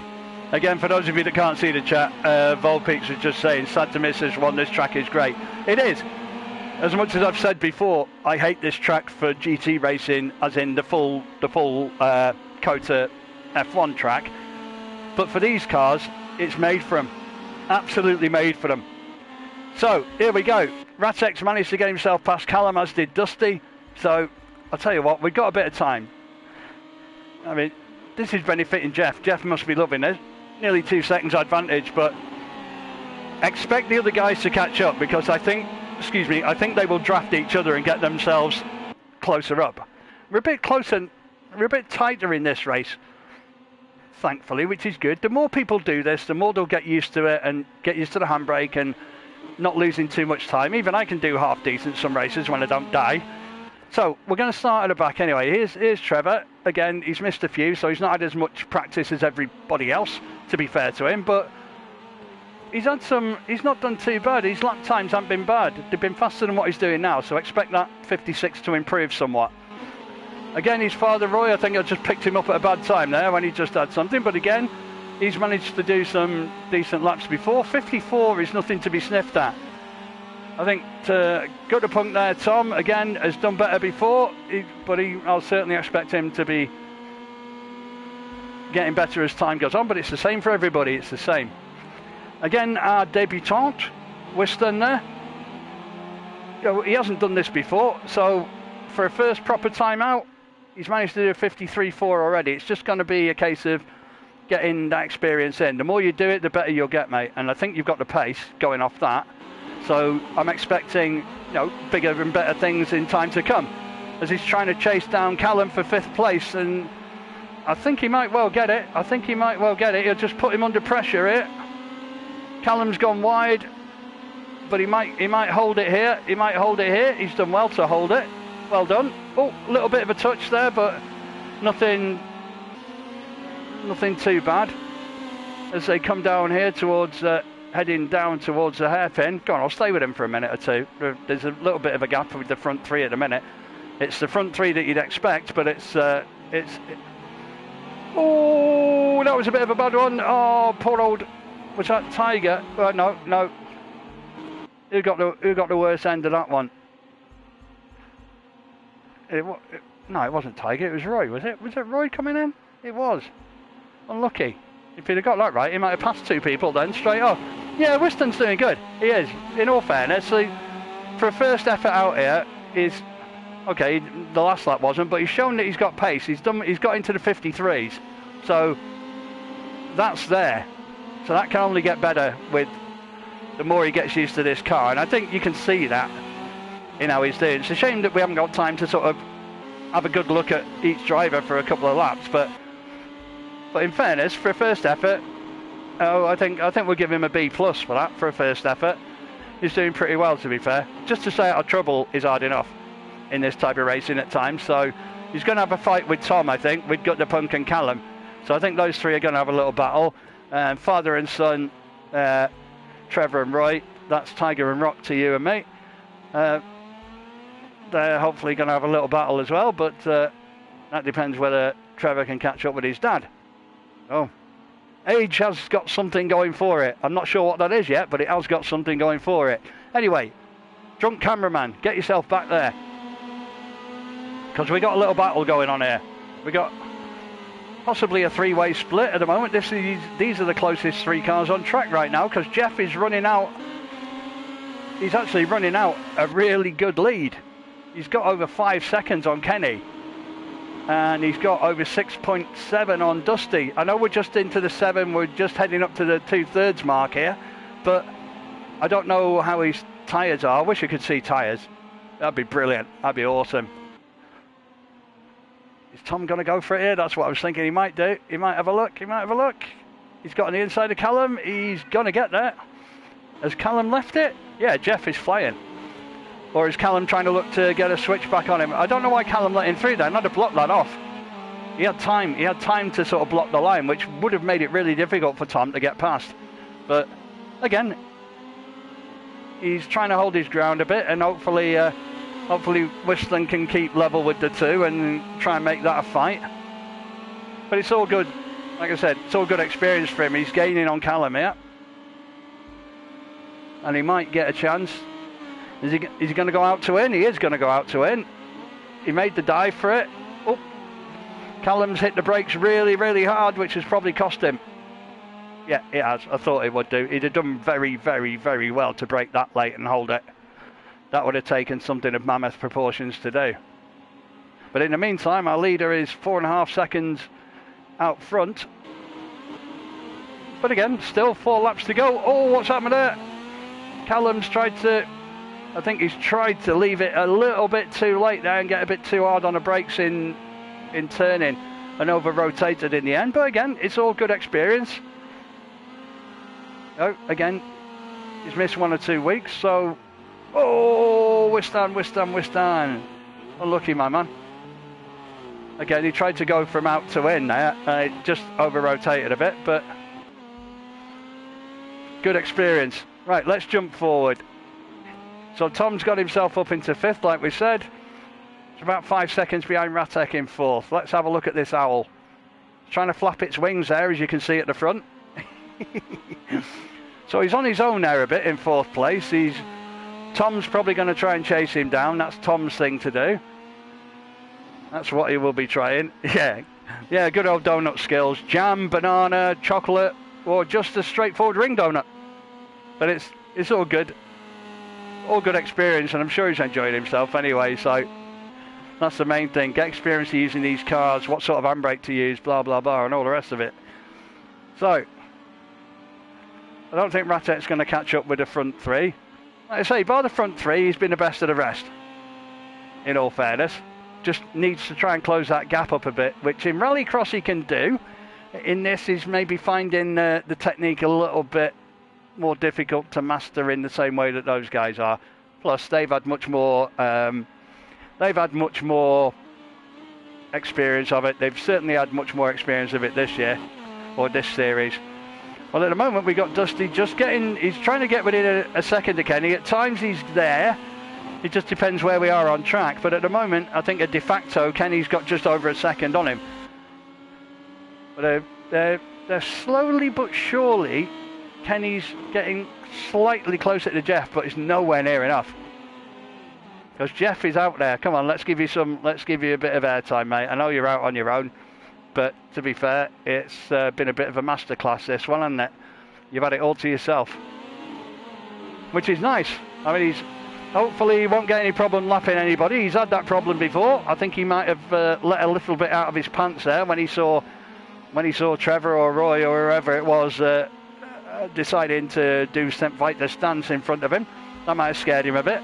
Speaker 1: Again, for those of you that can't see the chat, Volpeaks was just saying, sad to miss this one. This track is great. It is. As much as I've said before, I hate this track for GT racing, as in the full COTA F1 track, but for these cars, it's made for them. Absolutely made for them. So, here we go. Ratex managed to get himself past Callum, as did Dusty. So, I'll tell you what, we've got a bit of time. I mean, this is benefiting Jeff. Jeff must be loving it. Nearly 2 seconds advantage, but expect the other guys to catch up, because I think they will draft each other and get themselves closer up. We're a bit closer, we're a bit tighter in this race, thankfully, which is good. The more people do this, the more they'll get used to it and get used to the handbrake and not losing too much time. Even I can do half decent some races when I don't die. So we're going to start at the back anyway. Here's Trevor. Again, he's missed a few, so he's not had as much practice as everybody else, to be fair to him, but he's not done too bad. His lap times haven't been bad. They've been faster than what he's doing now, so expect that 56 to improve somewhat. Again, his father Roy, I think I just picked him up at a bad time there when he just had something, but again, he's managed to do some decent laps before. 54 is nothing to be sniffed at. I think to go to punk there, Tom, again, has done better before, but I'll certainly expect him to be getting better as time goes on, but it's the same for everybody, it's the same. Again, our debutante, Whiston there. He hasn't done this before, so for a first proper time out, he's managed to do a 53.4 already. It's just going to be a case of getting that experience in. The more you do it, the better you'll get, mate, and I think you've got the pace going off that. So I'm expecting, bigger and better things in time to come, as he's trying to chase down Callum for 5th place, and I think he might well get it. He'll just put him under pressure here. Callum's gone wide, but he might hold it here. He's done well to hold it. Well done. Oh, a little bit of a touch there, but nothing too bad. As they come down here towards heading down towards the hairpin. Go on, I'll stay with him for a minute or two. There's a little bit of a gap with the front 3 at the minute. It's the front 3 that you'd expect, but oh, that was a bit of a bad one. Oh, poor old, was that Tiger? No. Who got the worst end of that one? No, it wasn't Tiger, it was Roy, was it? Was it Roy coming in? It was. Unlucky. If he'd have got that right, he might have passed 2 people then, straight off. Yeah, Whiston's doing good. He is, in all fairness. For a first effort out here, okay, the last lap wasn't, but he's shown that he's got pace. He's got into the 53s. So, that's there. So that can only get better with the more he gets used to this car. And I think you can see that in how he's doing. It's a shame that we haven't got time to sort of have a good look at each driver for a couple of laps, but in fairness, for a first effort, I think we'll give him a B+ for that, for a first effort. He's doing pretty well, to be fair. Just to stay out of trouble is hard enough in this type of racing at times, so he's going to have a fight with Tom, I think, with Gut the Punk and Callum. So I think those 3 are going to have a little battle. Father and son, Trevor and Roy, that's Tiger and Rock to you and me. They're hopefully going to have a little battle as well, but that depends whether Trevor can catch up with his dad. Oh, age has got something going for it. I'm not sure what that is yet, but it has got something going for it. Anyway, drunk cameraman, get yourself back there, because we got a little battle going on here. We got possibly a 3-way split at the moment. These are the closest 3 cars on track right now, because Jeff is running out. He's actually running out a really good lead. He's got over 5 seconds on Kenny, and he's got over 6.7 on Dusty. I know we're just into the 7, we're just heading up to the 2/3 mark here, but I don't know how his tyres are. I wish I could see tyres. That'd be brilliant, that'd be awesome. Is Tom going to go for it here? That's what I was thinking he might do. He might have a look, He's got on the inside of Callum, he's going to get there. Has Callum left it? Yeah, Jeff is flying. Or is Callum trying to look to get a switch back on him? I don't know why Callum let him through there. I'd have blocked that off. He had time to sort of block the line, which would have made it really difficult for Tom to get past. But again, he's trying to hold his ground a bit, and hopefully Whiston can keep level with the 2 and try and make that a fight. But it's all good. Like I said, it's all good experience for him. He's gaining on Callum here, and he might get a chance. Is he going to go out to win? He is going to go out to win. He made the dive for it. Oh, Callum's hit the brakes really, really hard, which has probably cost him. Yeah, it has. I thought it would do. He'd have done very, very, very well to brake that late and hold it. That would have taken something of mammoth proportions to do. But in the meantime, our leader is 4.5 seconds out front. But again, still 4 laps to go. Oh, what's happened there? Callum's tried to... I think he's tried to leave it a little bit too late there and get a bit too hard on the brakes in turning and over-rotated in the end. But again, it's all good experience. Oh, again, he's missed 1 or 2 weeks, so... Oh, Wistan. Unlucky, my man. Again, he tried to go from out to in there. Just over-rotated a bit, but... Good experience. Right, let's jump forward. So Tom's got himself up into 5th, like we said. It's about 5 seconds behind Ratek in 4th. Let's have a look at this owl. It's trying to flap its wings there, as you can see at the front. So he's on his own there a bit in 4th place. Tom's probably going to try and chase him down. That's Tom's thing to do. That's what he will be trying. Yeah, good old donut skills. Jam, banana, chocolate, or just a straightforward ring donut. But it's all good. All good experience, and I'm sure he's enjoyed himself anyway, so that's the main thing. Get experience using these cars, what sort of handbrake to use, blah, blah, blah, and all the rest of it. So, I don't think Ratek's going to catch up with the front 3. Like I say, by the front 3, he's been the best of the rest, in all fairness. Just needs to try and close that gap up a bit, which in Rallycross he can do. In this, he's maybe finding the technique a little bit more difficult to master in the same way that those guys are. Plus, they've had much more experience of it. They've certainly had much more experience of it this year, or this series. Well, at the moment, we got Dusty he's trying to get within a second of Kenny. At times, he's there. It just depends where we are on track. But at the moment, I think a de facto, Kenny's got just over a second on him. But they're slowly but surely, Kenny's getting slightly closer to Jeff, but it's nowhere near enough. Because Jeff is out there. Come on, let's give you a bit of airtime, mate. I know you're out on your own, but to be fair, it's been a bit of a masterclass, this one, hasn't it? You've had it all to yourself, which is nice. I mean, hopefully he won't get any problem lapping anybody. He's had that problem before. I think he might have let a little bit out of his pants there when he saw Trevor or Roy or whoever it was deciding to do fight the stance in front of him. That might have scared him a bit.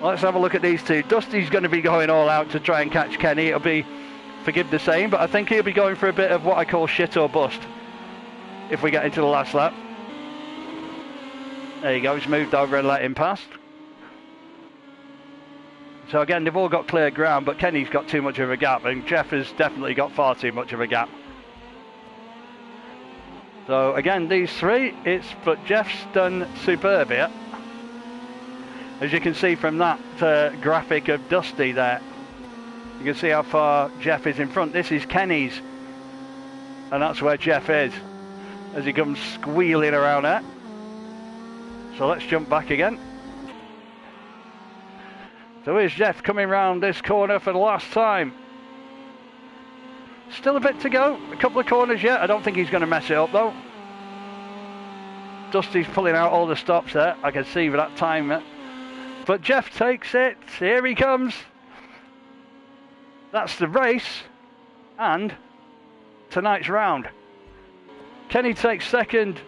Speaker 1: Let's have a look at these two. Dusty's going to be going all out to try and catch Kenny. It'll be, forgive the saying, but I think he'll be going for a bit of what I call shit or bust if we get into the last lap. There you go, he's moved over and let him past. So again, they've all got clear ground, but Kenny's got too much of a gap, and Jeff has definitely got far too much of a gap. So again, these three, but Jeff's done superb here. As you can see from that graphic of Dusty there, you can see how far Jeff is in front. This is Kenny's, and that's where Jeff is, as he comes squealing around there. So let's jump back again. So here's Jeff coming round this corner for the last time. Still a bit to go, a couple of corners yet. I don't think he's going to mess it up though. Dusty's pulling out all the stops there, I can see with that time. But Jeff takes it, here he comes. That's the race and tonight's round. Kenny takes second,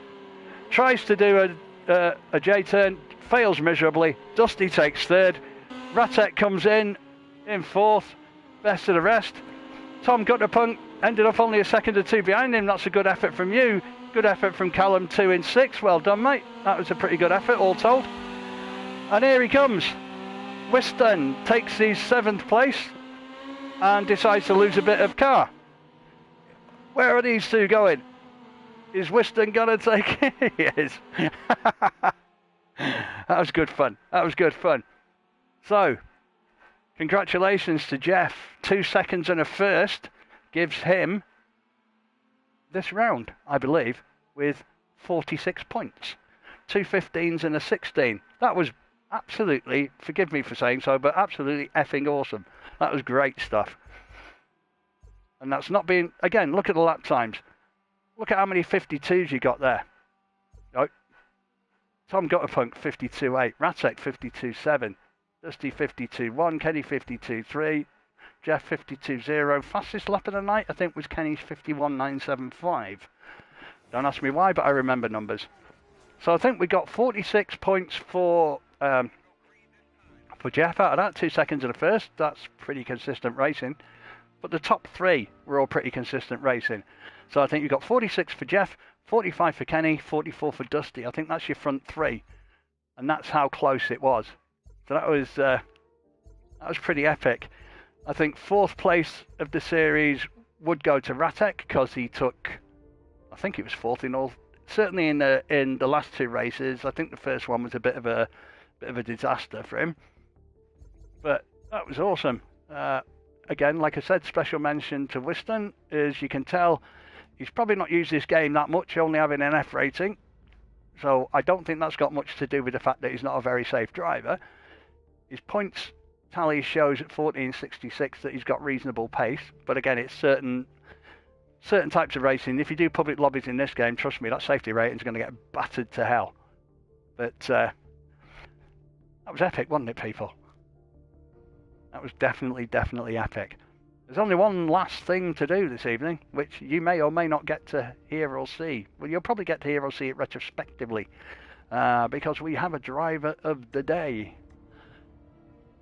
Speaker 1: tries to do a J-turn, fails miserably. Dusty takes third. Ratek comes in fourth, best of the rest. Tom got the punt, ended up only a second or two behind him. That's a good effort from you. Good effort from Callum, 2 in 6. Well done, mate. That was a pretty good effort, all told. And here he comes. Whiston takes his 7th place and decides to lose a bit of car. Where are these two going? Is Whiston going to take it? He is. That was good fun. That was good fun. So, congratulations to Jeff. 2 seconds and a first gives him this round, I believe, with 46 points. 2 15s and a 16. That was absolutely, forgive me for saying so, but absolutely effing awesome. That was great stuff. And that's not being, again, look at the lap times. Look at how many 52s you got there. Right? Tom Gutterpunk 52.8, Ratek 52.7, Dusty 52.1, Kenny 52.3, Jeff 52.0. Fastest lap of the night, I think, was Kenny's 51.975. Don't ask me why, but I remember numbers. So I think we got 46 points for Jeff out of that, 2 seconds in the first. That's pretty consistent racing. But the top 3 were all pretty consistent racing. So I think you got 46 for Jeff, 45 for Kenny, 44 for Dusty. I think that's your front 3. And that's how close it was. So that was pretty epic. I think 4th place of the series would go to Ratek because he took, I think it was 4th in all. Certainly in the last 2 races. I think the first one was a bit of a disaster for him. But that was awesome. Again, like I said, special mention to Whiston. As you can tell, he's probably not used this game that much, only having an F rating. So I don't think that's got much to do with the fact that he's not a very safe driver. His points tally shows at 14.66 that he's got reasonable pace. But again, it's certain types of racing. If you do public lobbies in this game, trust me, that safety rating is going to get battered to hell. But that was epic, wasn't it, people? That was definitely epic. There's only one last thing to do this evening, which you may or may not get to hear or see. Well, you'll probably get to hear or see it retrospectively, because we have a driver of the day.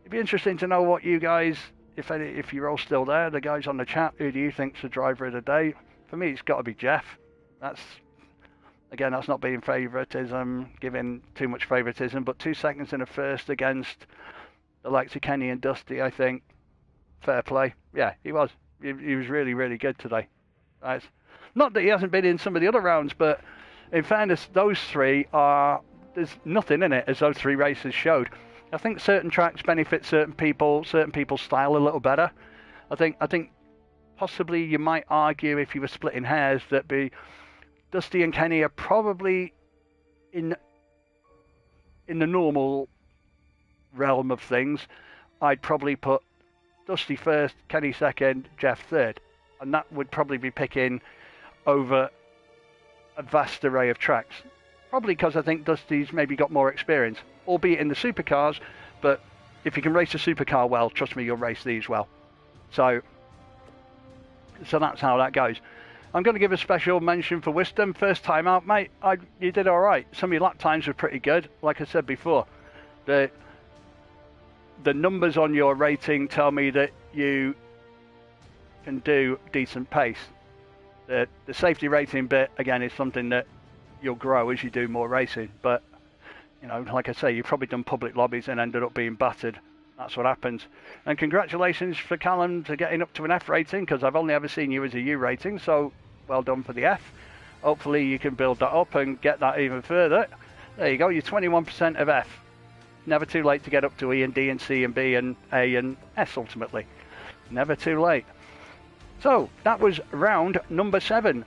Speaker 1: It'd be interesting to know what you guys, if you're all still there, the guys on the chat, who do you think's the driver of the day? For me, it's got to be Jeff. That's not being favouritism, giving too much favouritism, but 2 seconds in the first against the likes of Kenny and Dusty, I think. Fair play. Yeah, he was. He was really, really good today. Right. Not that he hasn't been in some of the other rounds, but in fairness, those 3 there's nothing in it, as those 3 races showed. I think certain tracks benefit certain people's style a little better. I think possibly you might argue, if you were splitting hairs, that Dusty and Kenny are probably in the normal realm of things. I'd probably put Dusty first, Kenny second, Jeff third, and that would probably be picking over a vast array of tracks. Probably because I think Dusty's maybe got more experience, albeit in the supercars, but if you can race a supercar well, trust me, you'll race these well. So that's how that goes. I'm going to give a special mention for Wisdom. First time out, mate, you did all right. Some of your lap times were pretty good. Like I said before, the numbers on your rating tell me that you can do decent pace. The safety rating bit, again, is something that you'll grow as you do more racing. But, like I say, you've probably done public lobbies and ended up being battered. That's what happens. And congratulations for Callum to getting up to an F rating, because I've only ever seen you as a U rating, so well done for the F. Hopefully you can build that up and get that even further. There you go, you're 21% of F. Never too late to get up to E and D and C and B and A and S ultimately. Never too late. So that was round number 7.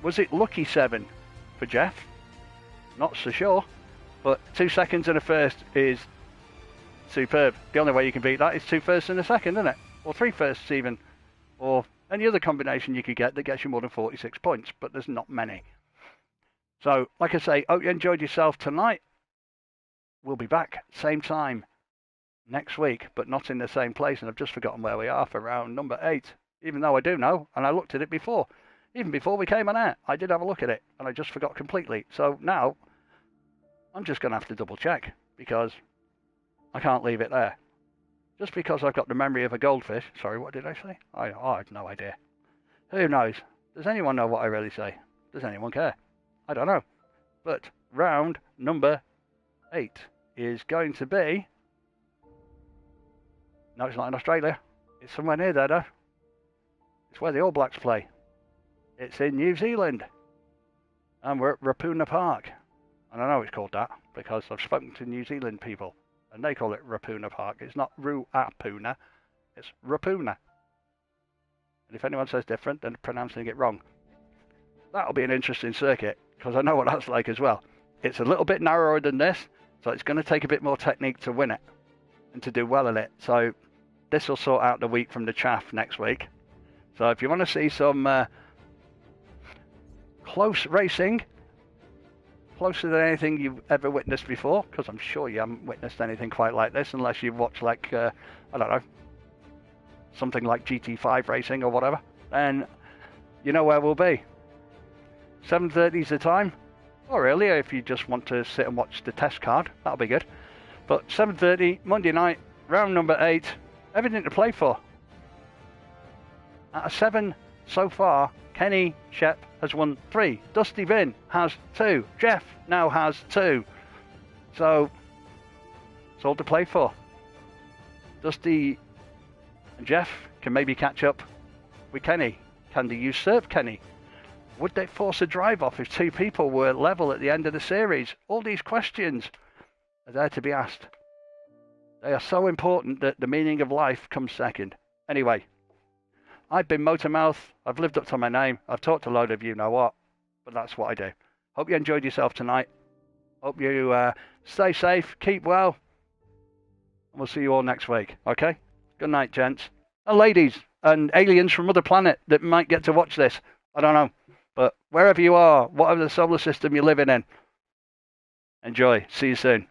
Speaker 1: Was it lucky 7 for Jeff? Not so sure, but 2 seconds in a first is superb. The only way you can beat that is 2 firsts and a second, isn't it? Or 3 firsts even, or any other combination you could get that gets you more than 46 points, but there's not many. So, like I say, hope you enjoyed yourself tonight. We'll be back same time next week, but not in the same place, and I've just forgotten where we are for round number 8, even though I do know, and I looked at it before. Even before we came on air, I did have a look at it, and I just forgot completely. So now, I'm just going to have to double check, because I can't leave it there. Just because I've got the memory of a goldfish. Sorry, what did I say? I have no idea. Who knows? Does anyone know what I really say? Does anyone care? I don't know. But round number 8 is going to be... No, it's not in Australia. It's somewhere near there, though. It's where the All Blacks play. It's in New Zealand. And we're at Rapuna Park. And I know it's called that because I've spoken to New Zealand people, and they call it Rapuna Park. It's not Ruapuna, it's Rapuna. And if anyone says different, then pronouncing it wrong. That'll be an interesting circuit, because I know what that's like as well. It's a little bit narrower than this, so it's going to take a bit more technique to win it and to do well in it. So this will sort out the wheat from the chaff next week. So if you want to see some close racing, closer than anything you've ever witnessed before, because I'm sure you haven't witnessed anything quite like this unless you've watched like, I don't know, something like GT5 racing or whatever, then you know where we'll be. 7:30 is the time, or earlier if you just want to sit and watch the test card, that'll be good. But 7:30, Monday night, round number 8, everything to play for. Out of 7 so far, Kenny Shep has won 3. Dusty Vin has 2. Jeff now has 2. So, it's all to play for. Dusty and Jeff can maybe catch up with Kenny. Can they usurp Kenny? Would they force a drive-off if 2 people were level at the end of the series? All these questions are there to be asked. They are so important that the meaning of life comes second. Anyway, I've been Motormouth. I've lived up to my name. I've talked to a load of you know what, but that's what I do. Hope you enjoyed yourself tonight. Hope you stay safe, keep well, and we'll see you all next week, okay? Good night, gents. And ladies, and aliens from other planet that might get to watch this. I don't know. But wherever you are, whatever the solar system you're living in, enjoy. See you soon.